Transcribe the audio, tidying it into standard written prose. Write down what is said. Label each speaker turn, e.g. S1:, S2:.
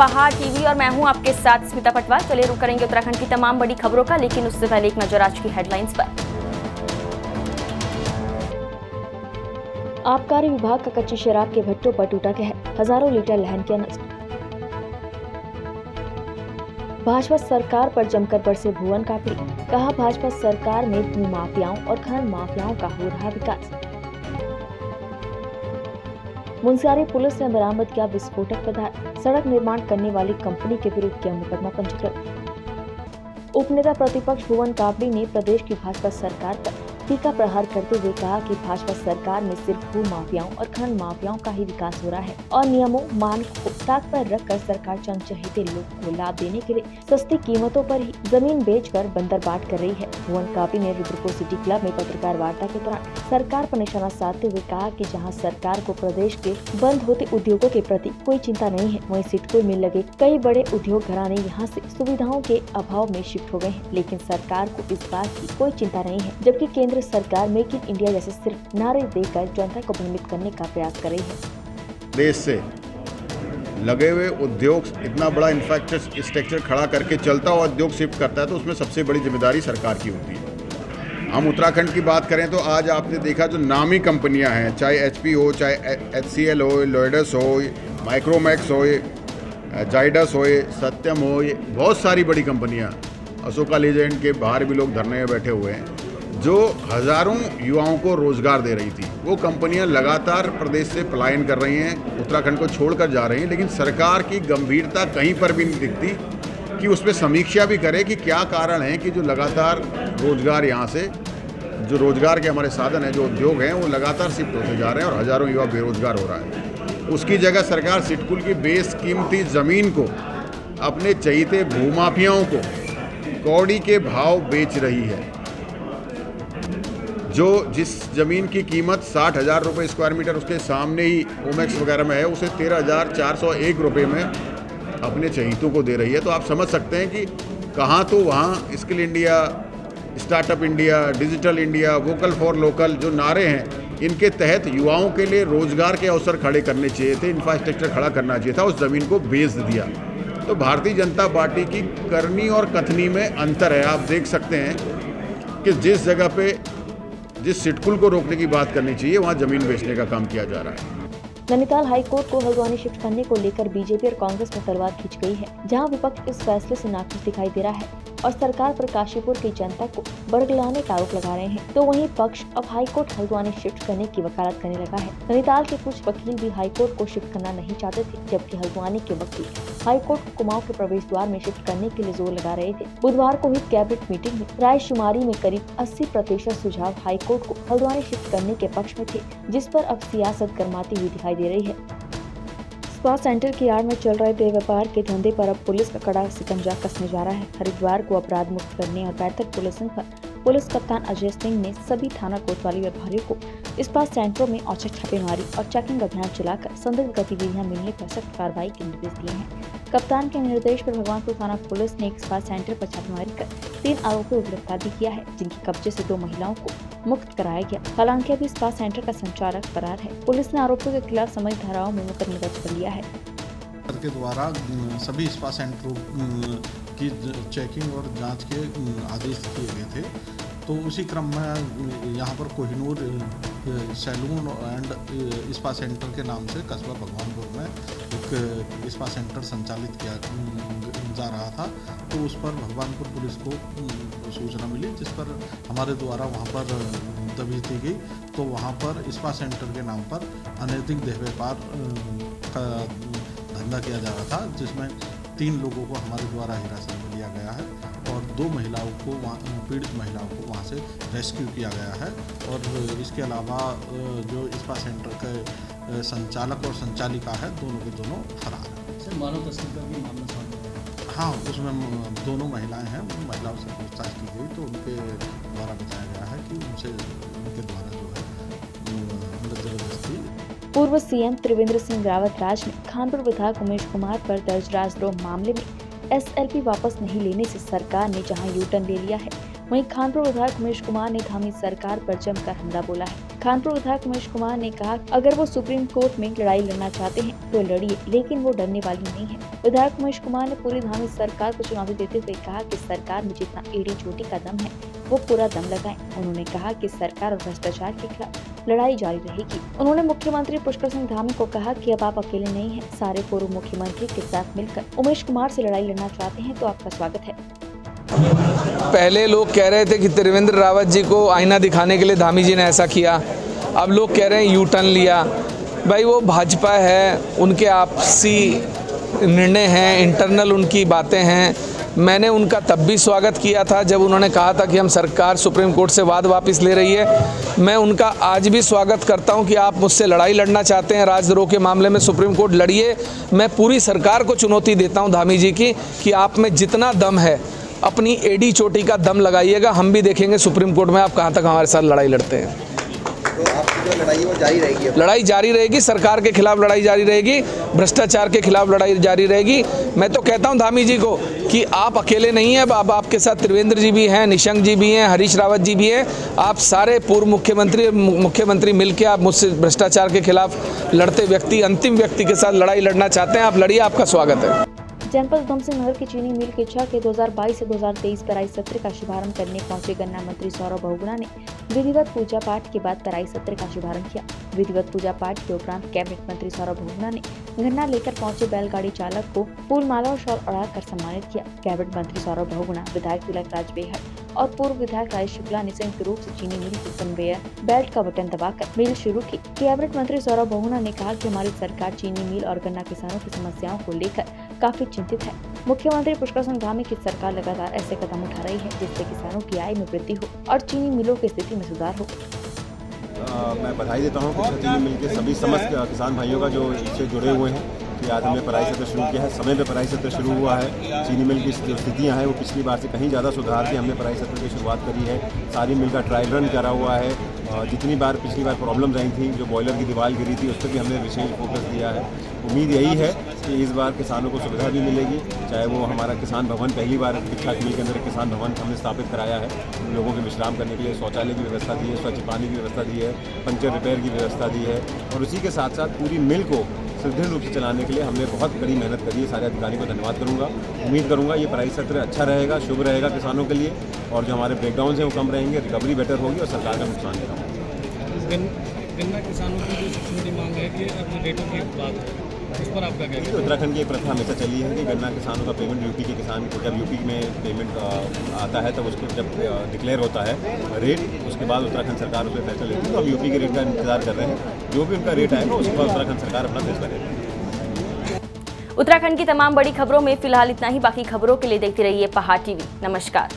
S1: पहाड़ टीवी और मैं हूं आपके साथ स्मिता पटवार। चलिए रुक करेंगे उत्तराखंड की तमाम बड़ी खबरों का, लेकिन उससे पहले एक नजर आज की हेडलाइंस पर। आबकारी विभाग का कच्ची शराब के भट्टों पर टूटा कहर, हजारों लीटर लहन किया नष्ट। भाजपा सरकार पर जमकर बरसे भुवन कापड़ी, कहा भाजपा सरकार में भू माफियाओं और खनन माफियाओं का हो रहा विकास। मुनस्यारी पुलिस ने बरामद किया विस्फोटक पदार्थ, सड़क निर्माण करने वाली कंपनी के विरुद्ध किया मुकदमा पंजीकृत। उपनेता प्रतिपक्ष भुवन कापड़ी ने प्रदेश की भाजपा सरकार पर तीखा प्रहार करते हुए कहा कि भाजपा सरकार में सिर्फ भू माफियाओं और खनन माफियाओं का ही विकास हो रहा है और नियमों मानक को ताक पर रखकर सरकार चंद चहेते लोगों को लाभ देने के लिए सस्ती कीमतों पर ही जमीन बेचकर बंदरबाट कर रही है। भुवन कापड़ी ने रुद्रपुर सिटी क्लब में पत्रकार वार्ता के दौरान सरकार पर निशाना साधते हुए कहा कि जहां सरकार को प्रदेश के बंद होते उद्योगों के प्रति कोई चिंता नहीं है, वहीं सिडकुल में लगे कई बड़े उद्योग घराने यहाँ से सुविधाओं के अभाव में शिफ्ट हो गए हैं, लेकिन सरकार को इस बात की कोई चिंता नहीं है, जबकि केंद्र सरकार मेक इन इंडिया जैसे सिर्फ नारे देकर जनता को भ्रमित करने का प्रयास कर रही है।
S2: देश से लगे हुए उद्योग इतना बड़ा इंफ्रास्ट्रक्चर खड़ा करके चलता हुआ उद्योग शिफ्ट करता है तो उसमें सबसे बड़ी जिम्मेदारी सरकार की होती है। हम उत्तराखंड की बात करें तो आज आपने देखा जो नामी कंपनियां हैं, चाहे HP हो, चाहे HCL हो, लोयडस हो, माइक्रोमैक्स हो, जाइडस हो, सत्यम हो, बहुत सारी बड़ी कंपनियां, अशोका लीलैंड के बाहर भी लोग धरने में बैठे हुए हैं जो हजारों युवाओं को रोजगार दे रही थी। वो कंपनियां लगातार प्रदेश से पलायन कर रही हैं, उत्तराखंड को छोड़कर जा रही हैं, लेकिन सरकार की गंभीरता कहीं पर भी नहीं दिखती कि उस पर समीक्षा भी करे कि क्या कारण है कि जो लगातार रोजगार यहाँ से जो रोजगार के हमारे साधन हैं, जो उद्योग हैं, वो लगातार शिफ्ट होते जा रहे हैं और हजारों युवा बेरोजगार हो रहा है। उसकी जगह सरकार सिडकुल की बेशकीमती ज़मीन को अपने चहीते भूमाफियाओं को कौड़ी के भाव बेच रही है। जो जिस ज़मीन की कीमत 60,000 रुपये स्क्वायर मीटर उसके सामने ही ओमेक्स वगैरह में है, उसे 13,401 रुपये में अपने चहीतों को दे रही है। तो आप समझ सकते हैं कि कहाँ तो वहाँ skill India, startup India, digital India, vocal for local जो नारे हैं, इनके तहत युवाओं के लिए रोज़गार के अवसर खड़े करने चाहिए थे, इंफ्रास्ट्रक्चर खड़ा करना चाहिए था, उस ज़मीन को बेच दिया। तो भारतीय जनता पार्टी की करनी और कथनी में अंतर है। आप देख सकते हैं कि जिस जगह पे जिस सिडकुल को रोकने की बात करनी चाहिए वहाँ जमीन बेचने का काम किया जा रहा है।
S1: नैनीताल हाईकोर्ट को हल्द्वानी शिफ्ट करने को लेकर बीजेपी और कांग्रेस में तलवार खींच गई है, जहां विपक्ष इस फैसले से नाखुश दिखाई दे रहा है और सरकार पर काशीपुर की जनता को बरगलाने का आरोप लगा रहे हैं, तो वहीं पक्ष अब हाईकोर्ट हल्द्वानी शिफ्ट करने की वकालत करने लगा है। नैनीताल के कुछ वकील भी हाईकोर्ट को शिफ्ट करना नहीं चाहते थे, जबकि हल्द्वानी के वकील हाईकोर्ट कुमाऊं के प्रवेश द्वार में शिफ्ट करने के लिए जोर लगा रहे थे। बुधवार को हुई कैबिनेट मीटिंग में रायशुमारी में करीब 80% सुझाव हाईकोर्ट को हल्द्वानी शिफ्ट करने के पक्ष में थे, जिस पर अब सियासत गर्माती हुई दिखाई दे रही है। स्पा सेंटर की आड़ में चल रहे देह व्यापार के धंधे पर अब पुलिस का कड़ा शिकंजा कसने जा रहा है। हरिद्वार को अपराध मुक्त करने और बेहतर पुलिसिंग पर पुलिस कप्तान अजय सिंह ने सभी थाना कोतवाली व्यापारियों को स्पा सेंटरों में औचक छापेमारी और चेकिंग अभियान चलाकर संदिग्ध गतिविधियां मिलने पर सख्त कार्रवाई के निर्देश दिए हैं। कप्तान के निर्देश पर भगवानपुर थाना पुलिस ने एक स्पा सेंटर पर छापेमारी कर 3 आरोपियों को गिरफ्तार भी किया है, जिनके कब्जे से 2 महिलाओं को मुक्त कराया गया। हालांकि अभी स्पा सेंटर का संचालक फरार है। पुलिस ने आरोपियों के खिलाफ समझ धाराओं में मुकदमा दर्ज कर लिया है।
S3: के द्वारा सभी स्पा सेंटरों की चेकिंग और जांच के आदेश किए गए थे, तो उसी क्रम में यहाँ पर Kohinoor salon and spa centre के नाम से कस्बा भगवानपुर में एक स्पा सेंटर संचालित किया जा रहा था। तो उस पर भगवानपुर पुलिस को सूचना मिली, जिस पर हमारे द्वारा वहाँ पर तबीयत दी गई। तो वहाँ पर स्पा सेंटर के नाम पर अनैतिक देह व्यापार का धंधा किया जा रहा था, जिसमें 3 लोगों को हमारे द्वारा हिरासत में लिया गया है और 2 महिलाओं को पीड़ित महिलाओं को वहाँ से रेस्क्यू किया गया है। और इसके अलावा जो स्पा सेंटर के संचालक और संचालिका है, दोनों के दोनों फरार हैं।
S4: सर, मानव तस्करी का भी मामला सामने आया है?
S3: हाँ, उसमें 2 महिलाएं हैं, उन महिलाओं से पूछताछ की गई तो उनके द्वारा बताया गया है कि उनके द्वारा जो है जबरदस्ती।
S1: पूर्व सीएम त्रिवेंद्र सिंह रावत राज ने खानपुर विधायक उमेश कुमार पर दर्ज राजद्रोह मामले में SLP वापस नहीं लेने से सरकार ने जहां यू टर्न ले लिया है, वहीं खानपुर विधायक उमेश कुमार ने धामी सरकार पर जमकर हमला बोला है। खानपुर विधायक उमेश कुमार ने कहा, अगर वो सुप्रीम कोर्ट में लड़ाई लड़ना चाहते हैं तो लड़िए, लेकिन वो डरने वाली नहीं है। विधायक उमेश कुमार ने पूरी धामी सरकार को चुनौती देते हुए कहा कि सरकार में जितना एड़ी चोटी का दम है वो पूरा दम लगाएं। उन्होंने कहा कि सरकार और भ्रष्टाचार के खिलाफ लड़ाई जारी रहेगी। उन्होंने मुख्यमंत्री पुष्कर सिंह धामी को कहा कि अब आप अकेले नहीं हैं, सारे पूर्व मुख्यमंत्री के साथ मिलकर उमेश कुमार से लड़ाई लड़ना चाहते हैं तो आपका स्वागत है।
S5: पहले लोग कह रहे थे कि त्रिवेंद्र रावत जी को आईना दिखाने के लिए धामी जी ने ऐसा किया, अब लोग कह रहे हैं यू टर्न लिया। भाई वो भाजपा है, उनके आपसी निर्णय हैं, इंटरनल उनकी बातें हैं। मैंने उनका तब भी स्वागत किया था जब उन्होंने कहा था कि हम सरकार सुप्रीम कोर्ट से वाद वापस ले रही है। मैं उनका आज भी स्वागत करता हूं कि आप मुझसे लड़ाई लड़ना चाहते हैं राजद्रोह के मामले में, सुप्रीम कोर्ट लड़िए। मैं पूरी सरकार को चुनौती देता हूं धामी जी की कि आप में जितना दम है अपनी एडी चोटी का दम लगाइएगा, हम भी देखेंगे सुप्रीम कोर्ट में आप कहां तक हमारे साथ लड़ाई लड़ते हैं।
S6: तो आपकी जो लड़ाई है वो जारी रहेगी?
S5: लड़ाई जारी रहेगी, सरकार के खिलाफ लड़ाई जारी रहेगी, भ्रष्टाचार के खिलाफ लड़ाई जारी रहेगी। मैं तो कहता हूं धामी जी को कि आप अकेले नहीं हैं, अब आपके साथ त्रिवेंद्र जी भी हैं, निशंक जी भी हैं, हरीश रावत जी भी हैं। आप सारे पूर्व मुख्यमंत्री मिलकर आप मुझसे भ्रष्टाचार के खिलाफ लड़ते व्यक्ति, अंतिम व्यक्ति के साथ लड़ाई लड़ना चाहते हैं, आप लड़िए, आपका स्वागत है।
S1: जनपद उधम सिंह नगर की चीनी मिल की इच्छा के 2022 से 2023 पेराई सत्र का शुभारंभ करने पहुंचे गन्ना मंत्री सौरभ बहुगुणा ने विधिवत पूजा पाठ के बाद पेराई सत्र का शुभारंभ किया। विधिवत पूजा पाठ के उपरांत कैबिनेट मंत्री सौरभ बहुगुणा ने गन्ना लेकर पहुंचे बैलगाड़ी चालक को फूल माला और शॉल उड़ाकर सम्मानित किया। कैबिनेट मंत्री सौरभ बहुगुणा, विधायक तिलक राज बेहड़ और पूर्व विधायक राजेश शुक्ला ने संयुक्त रूप से चीनी मिल की कन्वेयर बेल्ट का बटन दबाकर मिल शुरू की। कैबिनेट मंत्री सौरभ बहुगुणा ने कहा कि हमारी सरकार चीनी मिल और गन्ना किसानों की समस्याओं को लेकर काफी चिंतित है। मुख्यमंत्री पुष्कर सिंह धामी की सरकार लगातार ऐसे कदम उठा रही है जिससे किसानों की आय में वृद्धि हो और चीनी मिलों की स्थिति में सुधार हो।
S7: मैं बधाई देता हूँ कि चीनी मिल के सभी समस्त किसान भाइयों का जो इससे जुड़े हुए हैं कि आज हमने पेराई सत्र शुरू किया है। समय पे पेराई सत्र शुरू हुआ है। चीनी मिल की जो स्थितियाँ हैं वो पिछली बार से कहीं ज़्यादा सुधार के हमने पेराई सत्र की शुरुआत करी है। सारी मिल का ट्रायल रन करा हुआ है। जितनी बार पिछली बार प्रॉब्लम रही थी, जो बॉयलर की दीवार गिरी थी, उस पर भी हमने विशेष फोकस दिया है। उम्मीद यही है कि इस बार किसानों को सुविधा भी मिलेगी, चाहे वो हमारा किसान भवन, पहली बार इच्छा मिल के अंदर एक किसान भवन हमने स्थापित कराया है। लोगों के विश्राम करने के लिए शौचालय की व्यवस्था दी है, स्वच्छ पानी की व्यवस्था दी है, पंचर रिपेयर की व्यवस्था दी है और उसी के साथ साथ पूरी मिल को सुदृढ़ रूप से चलाने के लिए हमने बहुत बड़ी मेहनत करी है। सारे अधिकारियों को धन्यवाद करूंगा। उम्मीद करूंगा ये पेराई सत्र अच्छा रहेगा, शुभ रहेगा किसानों के लिए और जो हमारे ब्रेकडाउन हैं वो कम रहेंगे, रिकवरी बेटर होगी और सरकार का नुकसान भी कम होगा।
S4: गन्ना किसानों की जो सबसे बड़ी मांग है कि अपने रेटों की बात है, उस पर आपका क्या कहना है?
S7: उत्तराखंड की एक प्रथा हमेशा चली है कि गन्ना किसानों का पेमेंट यूपी के किसान को, जब यूपी में पेमेंट आता है तब उसको जब डिक्लेयर होता है रेट, उसके बाद उत्तराखंड सरकार उस पर फैसला लेती है। तो अब यूपी के रेट का इंतजार कर रहे हैं, जो भी उनका रेट आएगा उसके बाद उत्तराखंड सरकार अपना फैसला लेगी।
S8: उत्तराखंड की तमाम बड़ी खबरों में फिलहाल इतना ही। बाकी खबरों के लिए देखते रहिए पहाड़ टीवी। नमस्कार।